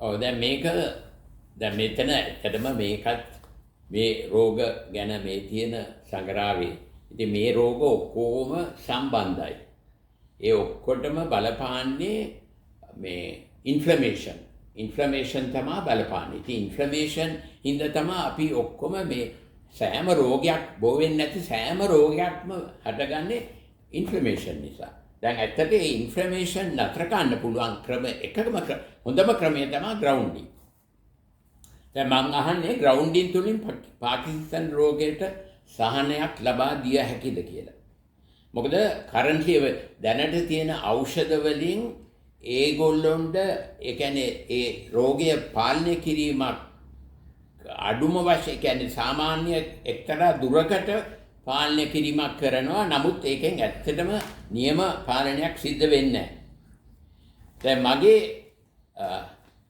ඔව් දැන් මෙතන ඇත්තටම මේකත් මේ රෝග ගැන මේ තියෙන සංග්‍රහයේ. ඉතින් මේ රෝග ඔක්කොම සම්බන්ධයි. ඒ ඔක්කොටම බලපාන්නේ මේ ඉන්ෆ්ලමේෂන් තමයි බලපාන්නේ. ඉතින් ඉන්ෆ්ලමේෂන් හින්දා තමයි අපි ඔක්කොම මේ සෑම රෝගයක් බෝ වෙන්නේ නැති සෑම රෝගයක්ම හටගන්නේ ඉන්ෆ්ලමේෂන් නිසා. දැන් ඇත්තට මේ ඉන්ෆ්ලමේෂන් නතර කරන්න පුළුවන් හොඳම ක්‍රමය තමයි ග්‍රවුන්ඩින්. දැන් මම අහන්නේ ග්‍රවුන්ඩින් තුලින් පාකින්සන් රෝගයට සහනයක් ලබා දිය හැකිද කියලා. මොකද කරන්ට්ලි දැනට තියෙන ඖෂධ වලින් ඒගොල්ලොන්ට ඒ කියන්නේ ඒ රෝගය පාලනය කිරීමක් අඩුම වශයෙන් කියන්නේ සාමාන්‍ය එක්තරා දුරකට පාලනය කිරීමක් කරනවා. නමුත් ඒකෙන් ඇත්තටම නියම පාලනයක් සිද්ධ වෙන්නේ නැහැ. දැන් මගේ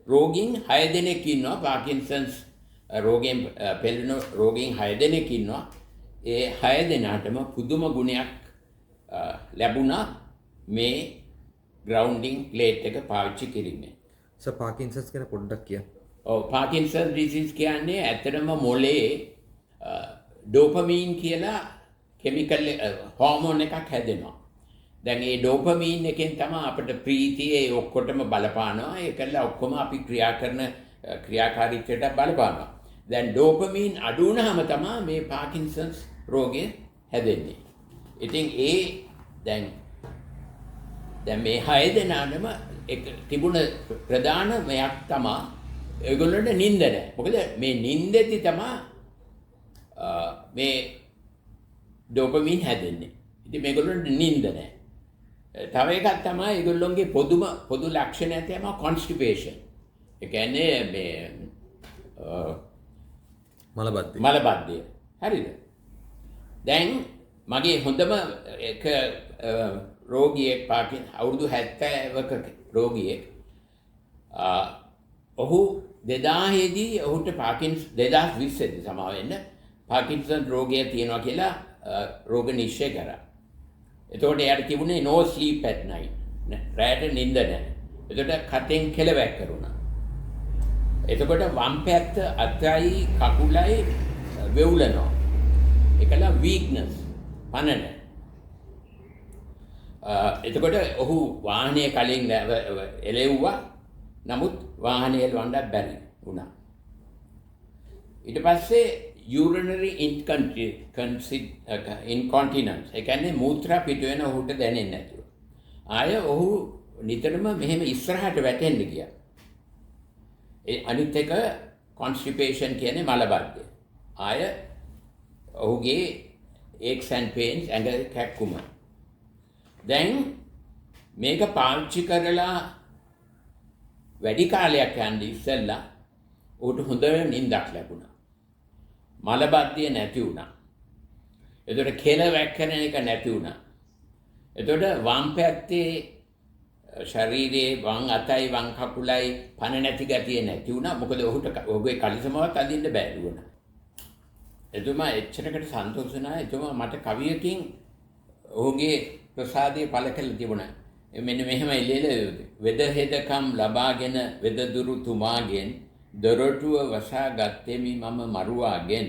රෝගීන් 6 දෙනෙක් ඉන්නවා පාකින්සන්ස් රෝගයෙන් පෙළෙන රෝගීන් 6 දෙනෙක් ඉන්නවා. ඒ 6 දෙනාටම පුදුම ගුණයක් ලැබුණා මේ ග්‍රවුන්ඩින් ප්ලේට් එක පාවිච්චි කිරීමෙන්. පාකින්සන්ස් ගැන පොඩ්ඩක් කියන්න. ඔව් පාකින්සන්ස් ඩිසීස් කියන්නේ ඇත්තටම මොලේ ඩෝපමීන් කියලා කෙමිකල් හෝමෝන් එකක් හැදෙනවා. දැන් මේ ඩෝපමීන් එකෙන් තමයි අපිට ප්‍රීතිය ඔක්කොටම බලපානවා. ඒකල ඔක්කොම අපි ක්‍රියාකාරීත්වයට බලපානවා. දැන් ඩෝපමීන් අඩු වුණාම තමයි මේ පාකින්සන්ස් රෝගය හැදෙන්නේ. ඉතින් දැන් මේ 6 දෙනාටම තිබුණ ප්‍රධාන මෙයක් තමයි ඒගොල්ලන්ට නිින්ද නැහැ. මොකද මේ නිින්දෙදි තමයි මේ ඩෝපමීන් හැදෙන්නේ. ඉතින් මේගොල්ලන්ට නිින්ද නැහැ. තව එකක් තමයි ඒගොල්ලොන්ගේ පොදු ලක්ෂණය තමයි කොන්ස්ටිපේෂන්. ඒ කියන්නේ මේ මලබද්ධය. හරිද? දැන් මගේ හොඳම එක රෝගියෙක් අවුරුදු 70ක රෝගියෙක් ඔහු 2000 දී ඔහුට 2020 දී සමා වෙන්න පාකින්සන් රෝගය තියෙනවා කියලා රෝග නිශ්චය කරා. එතකොට එයාට තිබුණේ no sleep at night. රැට නිින්ද නැහැ. එතකොට කටෙන් කෙලවැක් කරුණා. එතකොට වම් පැත්ත අතයි කකුලයි වෙවුලනවා. ඒකල weakness පනන. එතකොට ඔහු වාහනය කලින් එලෙව්වා. නමුත් වාහනය එලවන්න බැරි වුණා. ඊට පස්සේ urinary incontinence. ඒ කියන්නේ මූත්‍රා පිට වෙන ඔහුට දැනෙන්නේ නැතුව. ආය ඔහු නිතරම මෙහෙම ඉස්සරහට වැටෙන්න ගියා. ඒ අනිත් එක constipation කියන්නේ මලබද්ධය. ආය ඔහුගේ aches and pains ඇඟ කැක්කුම. දැන් මේක පාවිච්චි කරලා වැඩි කාලයක් යන්නේ ඉස්සෙල්ලා ඔහුට හොඳ නිින්දක් ලැබුණා. මලබද්ධය නැති වුණා. එතකොට කෙල වැක්කෙන එක නැති වුණා. එතකොට වම් පැත්තේ ශරීරයේ වම් අතයි වම් කකුලයි පණ නැති ගතිය නැති වුණා. මොකද ඔහුගේ කලිසමවත් අදින්න බැරි වුණා. එතුමා එච්චරකට සන්තෝෂ වුණා. එතුමා මට කවියකින් ඔහුගේ ප්‍රසාදය පළ කළ තිබුණා. මෙන්න මෙහෙම එළියල වෙදහෙදකම් ලබාගෙන වෙදදුරු තුමාගෙන් දොරටුව වසා ගත්තෙමි මම මරුවාගෙන්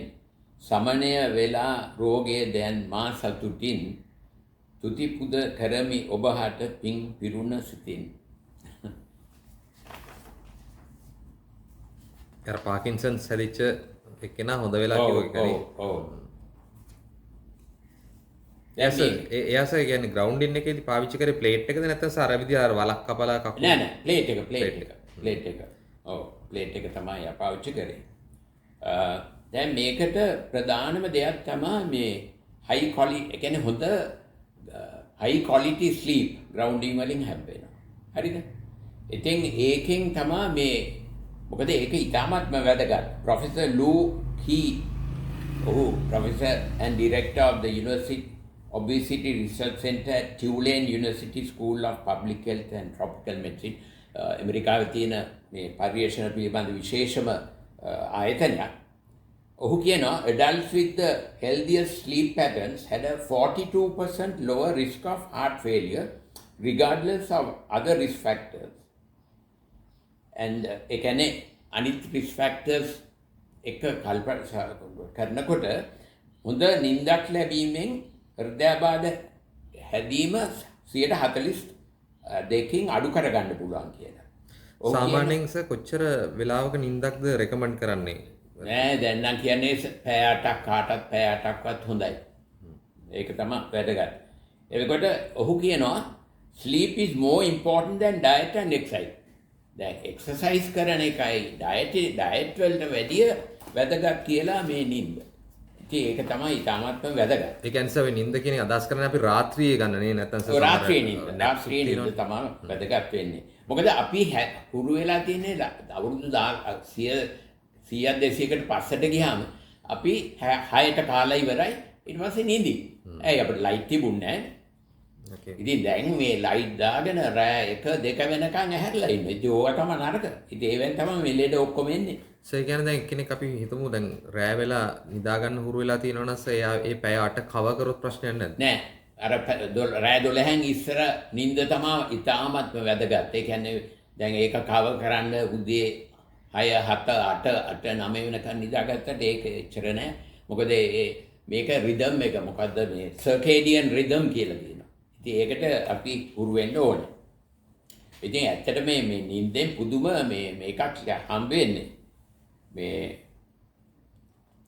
සමනය වෙලා රෝගයේ දැන් මා සතුටින් තුති පුද කරමි ඔබහට පිං පිරුණ සිතින්. අර පාකින්සන්ස් හැදිච්ච එක්කෙනා හොඳ වෙලා කිව්ව එකනේ. ඔව්. එයාස කියන්නේ ග්‍රවුන්ඩින් එකේදී පාවිච්චි කරේ ප්ලේට් එකද නැත්නම් සාර විදිහ අර වලක් කපලා කකුල? නෑ ප්ලේට් එක. ඔව් ප්ලේට් එක තමයි පාවිච්චි කරේ. දැන් මේකට ප්‍රධානම දෙයක් තමයි මේ හයි කියන්නේ හොඳ high quality sleep grounding වලින් හැම්බෙනවා. හරිද? ඉතින් ඒකෙන් තමයි මේ මොකද ඒක ඉතාමත්ම වැදගත්. Professor Lou Key, Professor and Director of the Obesity Research Center at Tulane University School of Public Health and Tropical Medicine, ඇමරිකාවේ තියෙන මේ පර්යේෂණ පිළිබඳ විශේෂම ආයතනයක්. ඔහු කියනවා adults with the healthiest sleep patterns had a 42% lower risk of heart failure regardless of other risk factors and ඒ කියන්නේ අනිත් risk factors එක කල්පනා කරනකොට හොඳ නිින්දක් ලැබීමෙන් හෘදයාබාධ හැදීම 42කින් අඩු කරගන්න පුළුවන් කියලා. සාමාන්‍යයෙන් සර් කොච්චර වෙලාවක නිින්දක්ද රෙකමන්ඩ් කරන්නේ? නෑ දැන් නම් කියන්නේ පැය 8ක් කාටත් පැය 8ක්වත් හොඳයි. ඒක තමයි වැදගත්. එතකොට ඔහු කියනවා sleep is more important than diet and exercise. දැන් exercise කරන එකයි diet වලට වැඩිය වැදගත් කියලා මේ නිින්ද. ඉතින් ඒක තමයි ඉතාමත්ම වැදගත්. ඒ කියන්නේ සර් නිින්ද කියන්නේ අදහස් කරන්නේ අපි රාත්‍රියේ ගන්න නේ නැත්නම් සර් රාත්‍රියේ නිින්ද තමයි වැදගත් වෙන්නේ. මොකද අපි හුරු වෙලා තියෙන්නේ අවුරුදු 100-200කට පස්සට ගියාම අපි 6ට කාලා ඉවරයි ඊට පස්සේ නිින්දි. ඇයි අපිට ලයිට් තිබුණේ නැහැ. ඉතින් දැන් මේ ලයිට් දාගෙන රෑ 1-2 වෙනකන් ඇහැරලා ඉන්නේ. ඉතින් ඕවා තමයි නරක. ඉතින් ඒවෙන් තමයි මේ ලෙඩ ඔක්කොම එන්නේ. සර් කියන්නේ දැන් කෙනෙක් අපි හිතමු දැන් රෑ වෙලා නිදා ගන්න හුරු වෙලා තියෙනවා නම් සර් ඒ පැය 8 කව කරොත් ප්‍රශ්නයක් නැද්ද? නෑ. අර රෑ 12න් ඉස්සර නිින්ද තමයි ඉතාමත්ම වැදගත්. ඒ කියන්නේ දැන් ඒක කව කරන්න උදේ 6 7 8 8 9 වෙනකන් නිදාගත්තට ඒක එච්චර නෑ. මොකද මේක රිද්ම් එක මොකද්ද මේ සර්කේඩියන් රිද්ම් කියලා කියනවා. ඉතින් ඒකට අපි හුරු වෙන්න ඕනේ. ඉතින් ඇත්තට මේ නිින්දෙන් පුදුම මේකක් හම්බ වෙන්නේ. මේ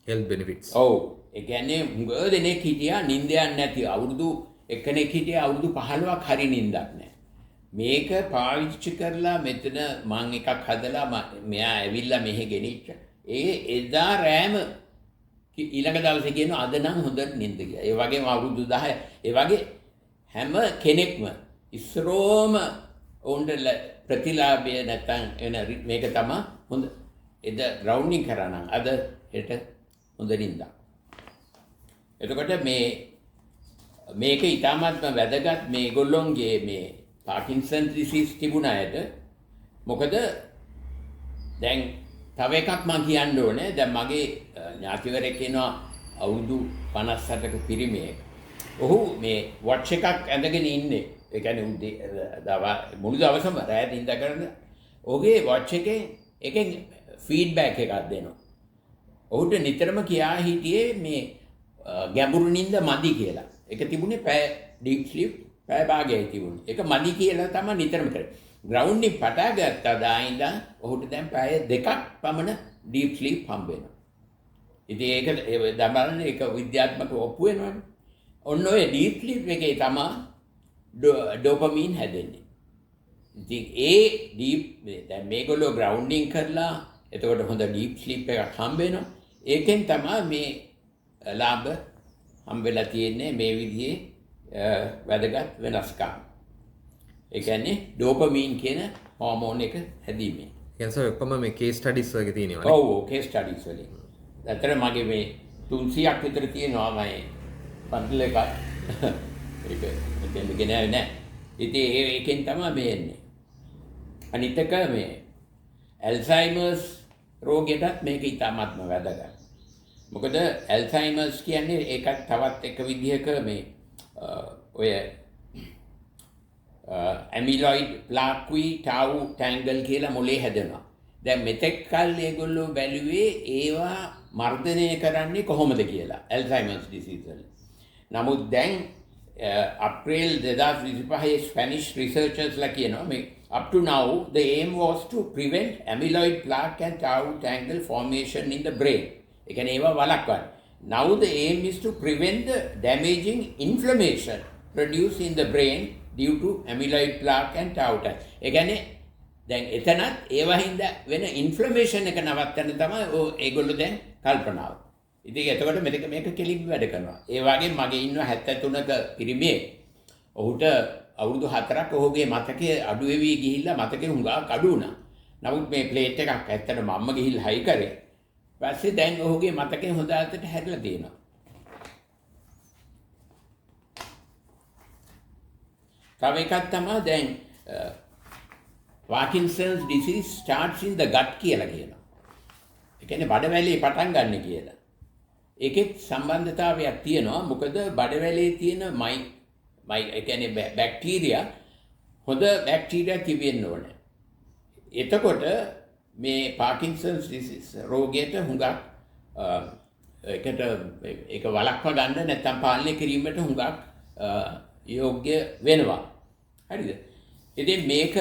health benefits. ඔව්. ඒ කියන්නේ හුඟ දෙනෙක් හිටියා නිින්ද යන්නේ නැති අවුරුදු එක්කෙනෙක් හිටියා අවුරුදු 15ක් හරි නිින්දක් නැහැ. මේක පාවිච්චි කරලා මෙතන මම එකක් හදලා මෙයා ඇවිල්ලා මෙහෙ ගෙනිච්ච. එදා රෑම ඊළඟ දවසේ කියනවා අද නම් හොඳට නිින්ද ගියා. ඒ වගේම අවුරුදු 10 ඒ වගේ හැම කෙනෙක්ම ඉස්සරෝම ඔවුන්ට ප්‍රතිලාභය නැත්තම් එන මේක තමයි හොඳ එද ග්‍රවුන්ඩින් කරා නම් අද හෙට හොඳ නිින්දක්. එතකොට මේක ඉතාමත්ම වැදගත් මේගොල්ලොන්ගේ මේ පාකින්සන් ඩිසීස් තිබුණ අයට. මොකද දැන් තව එකක් මම කියන්න ඕනේ. දැන් මගේ ඥාතිවරයෙක් ඉන්නවා අවුරුදු 58ක පිරිමියෙක්. ඔහු මේ වොච් එකක් ඇඳගෙන ඉන්නේ. ඒ කියන්නේ මුළු දවසම රැයට ඉඳ කරන ඔහුගේ වොච් එකෙන් ෆීඩ්බැක් එකක් දෙනවා. ඔහුට නිතරම කියා හිටියේ මේ ගැඹුරු නිින්ද මදි කියලා. ඒක තිබුණේ පැය ඩීප් ස්ලීප් පැය භාගයයි තිබුණේ. ඒක මදි කියලා තමයි නිතරම කරේ. ග්‍රවුන්ඩින් පටා ගත්තා දායින්දා ඔහුට දැන් පැය 2ක් පමණ ඩීප් ස්ලීප් හම්බ වෙනවා. ඉතින් ඒක බලන්න ඒක විද්‍යාත්මකව ඔප්පු වෙනවනේ. ඔන්න ඔය ඩීප් ස්ලීප් එකේ තමයි ඩෝපමින් හැදෙන්නේ. ඉතින් දැන් මේගොල්ලෝ ග්‍රවුන්ඩින් කරලා එතකොට හොඳ ඩීප් ස්ලීප් එකක් හම්බ වෙනවා. ඒකෙන් තමයි මේ ලාභ හම්බ වෙලා තියෙන්නේ මේ විදිහේ වැදගත් වෙනස්කම්. ඒ කියන්නේ ඩෝපමින් කියන හෝමෝන් එක හැදීමෙන්. කියන්නේ සර් ඔක්කොම මේ කේස් ස්ටඩිස් වගේ තියෙනවා නේ. ඔව් කේස් ස්ටඩිස් වලින්. ඇත්තට මගේ මේ 300ක් විතර තියෙනවා මම පන්තිල එකක්. ඒක මෙතෙන් ගෙනාවේ නැහැ. ඉතින් ඒකෙන් තමයි මේ එන්නේ. අනිත් එක මේ ඇල්සයිමර්ස් රෝගයටත් මේක ඉතාමත්ම වැදගත්. මොකද ඇල්සයිමර්ස් කියන්නේ ඒකත් තවත් එක විදිහක මේ ඔය ඇමිලොයිඩ් ප්ලාක්වී ටව් ටැන්ගල් කියලා මොලේ හැදෙනවා. දැන් මෙතෙක් කල් ඒගොල්ලෝ බැලුවේ ඒවා මර්ධනය කරන්නේ කොහොමද කියලා ඇල්සයිමර්ස් ඩිසීස් වල. නමුත් දැන් අප්‍රේල් 2025 ස්පැනිෂ් රිසර්චර්ස්ලා කියනවා මේ up to now the aim was to prevent amyloid plaque and tau tangle formation in the brain. ඒ කියන්නේ ඒවා වළක්වන්න. Now the aim is to prevent the damaging inflammation produced in the brain due to amyloid plaque and tau tangle. ඒ කියන්නේ දැන් එතනත් ඒවා හින්දා වෙන ඉන්ෆ්ලමේෂන් එක නවත්තන්න තමයි ඒගොල්ලෝ දැන් කල්පනාව. ඉතින් එතකොට මේක කෙලින් වැඩ කරනවා. ඒ වගේ මගේ ඉන්න 73ක පිරිමියෙක්. ඔහුට අවුරුදු 4ක් ඔහුගේ මතකයේ අඩු වෙවි ගිහිල්ලා මතකේ හුඟක් අඩු වුණා. නමුත් මේ ප්ලේට් එකක් ඇත්තට මම්ම ගිහිල්ලා හයි කරේ. ඊපස්සේ දැන් ඔහුගේ මතකේ හොඳ අතට හැදලා තියෙනවා. තව එකක් තමයි දැන් Parkinson's disease starts in the gut කියලා කියනවා. ඒ කියන්නේ බඩවැලේ පටන් ගන්න කියලා. ඒකෙත් සම්බන්ධතාවයක් තියෙනවා. මොකද බඩවැලේ තියෙන ඒ කියන්නේ බැක්ටීරියා හොඳ බැක්ටීරියා තිබෙන්න ඕනේ. එතකොට මේ පාකින්සන්ස් ඩිසීස් රෝගයට හුඟක් ඒකට ඒක වළක්වා ගන්න නැත්නම් පාලනය කිරීමට හුඟක් යෝග්‍ය වෙනවා. හරිද? ඉතින් මේක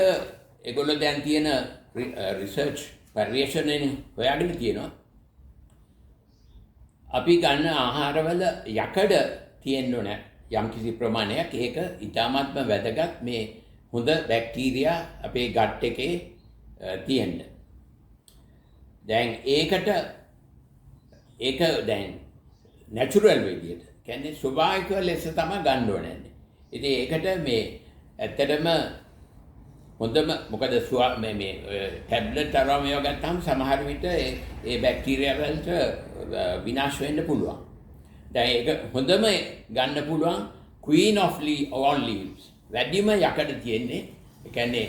ඒගොල්ලෝ දැන් තියෙන රිසර්ච් පර්යේෂණයෙන් හොයාගෙන තියෙනවා. අපි ගන්න ආහාරවල යකඩ තියෙන්න ඕන යම්කිසි ප්‍රමාණයක්. ඒක ඉතාමත්ම වැදගත් මේ හොඳ බැක්ටීරියා අපේ ගට් එකේ තියෙන්න. දැන් ඒක දැන් නැචරල් විදියට කියන්නේ ස්වභාවික ලෙස තමයි ගන්න ඕනේ. ඉතින් ඒකට මේ ඇත්තටම හොඳම මොකද මේ ටැබ්ලට් අරම ඒවා ගත්තාම සමහර විට ඒ බැක්ටීරියා වලට විනාශ වෙන්න පුළුවන්. දැන් ඒක හොඳම ගන්න පුළුවන් queen of all leaves. වැඩිම යකඩ තියෙන්නේ ඒ කියන්නේ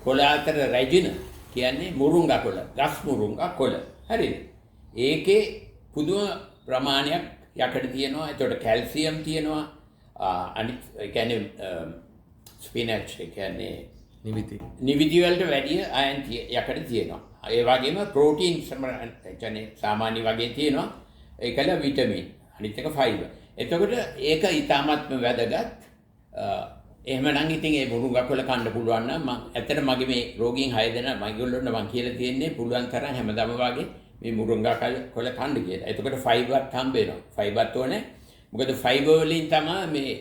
කොළ අතර රැජින කියන්නේ මුරුංගා කොළ, ගස් මුරුංගා කොළ. හරිද? ඒකේ පුදුම ප්‍රමාණයක් යකඩ තියෙනවා. ඒතකොට කැල්සියම් තියෙනවා. අනිත් ඒ කියන්නේ ස්පිනච් ඒ කියන්නේ නිවිති වලට වැඩිය අයන් යකඩ තියෙනවා. ඒ වගේම ප්‍රෝටීන් කියන්නේ සාමාන්‍ය වගේ තියෙනවා. ඒකල විටමින්. අනිත් එක ෆයිබර්. එතකොට ඒක ඊටාත්ම වැදගත්. එහෙමනම් ඉතින් ඒ මුරුංගා කොළ කන්න පුළුවන් නම් මම ඇත්තට මගේ මේ රෝගීන් 6 දෙනා මයිගොල්ලොන්ට මම කියලා තියෙන්නේ පුළුවන් තරම් හැමදාම වගේ මේ මුරුංගා කොළ කන්න කියලා. එතකොට ෆයිබර්ත් හම්බ වෙනවා. ෆයිබර්ත් ඕනේ. මොකද ෆයිබර් වලින් තමයි මේ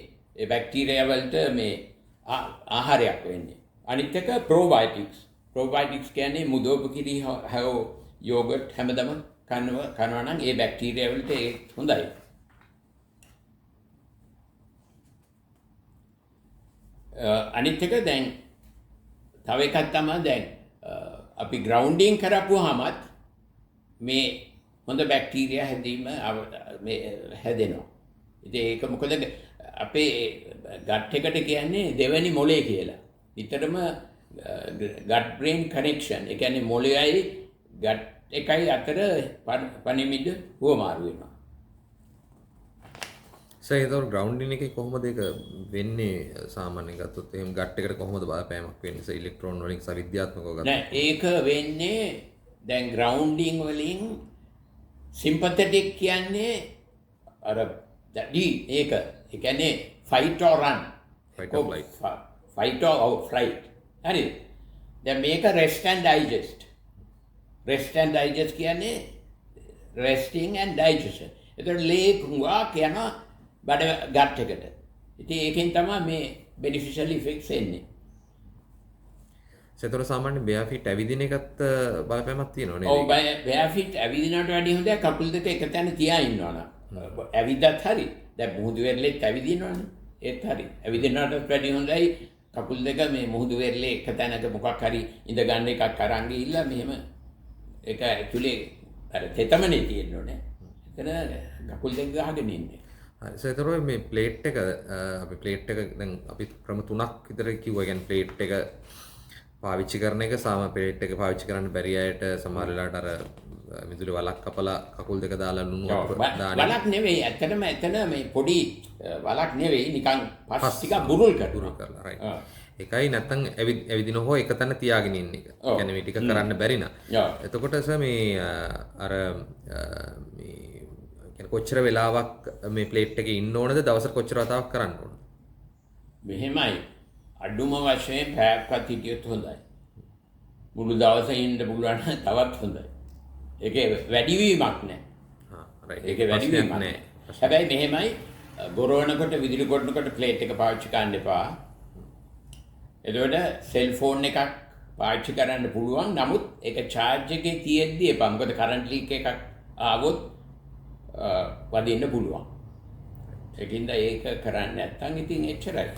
බැක්ටීරියා වලට මේ ආහාරයක් වෙන්නේ. අනිත් එක ප්‍රෝබයොටික්ස්. ප්‍රෝබයොටික්ස් කියන්නේ මුදෝපකිරි හෝ යෝගට් හැමදාම කනවා නම් ඒ බැක්ටීරියා වලට ඒ හොඳයි. අනිත් එක දැන් තව එකක් තමයි දැන් අපි ග්‍රවුන්ඩින් කරපුවාමත් මේ හොඳ බැක්ටීරියා හැදීම මේ හැදෙනවා. ඉතින් ඒක මොකද අපේ ගට් එකට කියන්නේ දෙවැනි මොලේ කියලා. විතරම ගට් බ්‍රේන් කනෙක්ෂන්. ඒ කියන්නේ මොලේයි ගට් එකයි අතර පණිවිඩ හුවමාරු වෙනවා. ඒතකොට ග්‍රවුන්ඩින් එකේ කොහොමද ඒක වෙන්නේ සාමාන්‍යයෙන් ගත්තොත් එහෙම ගට් එකට කොහොමද බලපෑමක් වෙන්නේ ඉලෙක්ට්‍රෝන වලින් විද්‍යාත්මකව ගත්තොත් නෑ ඒක වෙන්නේ දැන් ග්‍රවුන්ඩින් වලින් සිම්පතටික් කියන්නේ අර ඒක ඒ කියන්නේ fight or run fight or flight හරිද දැන් මේක rest and digest කියන්නේ resting and digestion එතකොට ලේ කුංගා කියන බඩ ගට් එකට. ඉතින් ඒකෙන් තමයි මේ beneficial effects එන්නේ. ඒතර සාමාන්‍ය බෙයාෆිට් ඇවිදින එකත් බලපෑමක් තියෙනව නේද? ඔව් බෙයාෆිට් ඇවිදිනවට වඩා හොඳයි කකුල් දෙක එක තැන තියා ඉන්නවනම්. ඇවිදත් හරි. දැන් මුහුදු වෙරළෙත් ඇවිදිනවනේ. ඒත් හරි. ඇවිදිනවට වඩා හොඳයි කකුල් දෙක මේ මුහුදු වෙරළේ එක තැනක මොකක් හරි ඉඳ ගන්න එකක් අරන් ගිහිල්ලා මෙහෙම ඒක ඇක්චුලි අර තෙතමනේ තියෙන්නේ. එතන කකුල් දෙක ගහගෙන ඉන්නේ. ඒතර මේ ප්ලේට් එක අපි ප්ලේට් එක දැන් අපි ක්‍රම 3ක් විතර කිව්වා. කියන්නේ ප්ලේට් එක පාවිච්චි කරන එක ප්ලේට් එක පාවිච්චි කරන්න බැරි අයට සමහර වෙලාවට අර මිදුලේ වලක් කපලා කකුල් දෙක දාලා ලුණු දාන වලක් නෙවෙයි ඇත්තටම එතන මේ පොඩි වලක් නෙවෙයි නිකන් පස් ටික බුරුල් කරලා රයිට් එකයි නැත්තම් ඇවිදින හෝ එක තැන තියාගෙන ඉන්න එක. කියන්නේ මේ ටික කරන්න බැරි නම්. එතකොට මේ අර මේ කොච්චර වෙලාවක් මේ ප්ලේට් එකේ ඉන්න ඕනද දවසට කොච්චර වතාවක් කරන්න ඕනද? මෙහෙමයි අඩුම වශයෙන් පැයක්වත් හිටියොත් හොඳයි. මුළු දවසේ ඉන්න පුළුවන් නම් තවත් හොඳයි. ඒකේ වැඩිවීමක් නැහැ. ඒකේ වැඩිවීමක් නැහැ. හැබැයි මෙහෙමයි ගොරවනකොට විදුලි කොටනකොට ප්ලේට් එක පාවිච්චි කරන්න එපා. එතකොට සෙල්ෆෝන් එකක් පාවිච්චි කරන්න පුළුවන්. නමුත් ඒක charge එකේ තියෙද්දි එපා. මොකද කරන්ට් ලීක් එකක් ආවොත් වදින්න පුළුවන්. ඒකින්ද ඒක කරන්නේ නැත්නම් ඉතින් එච්චරයි.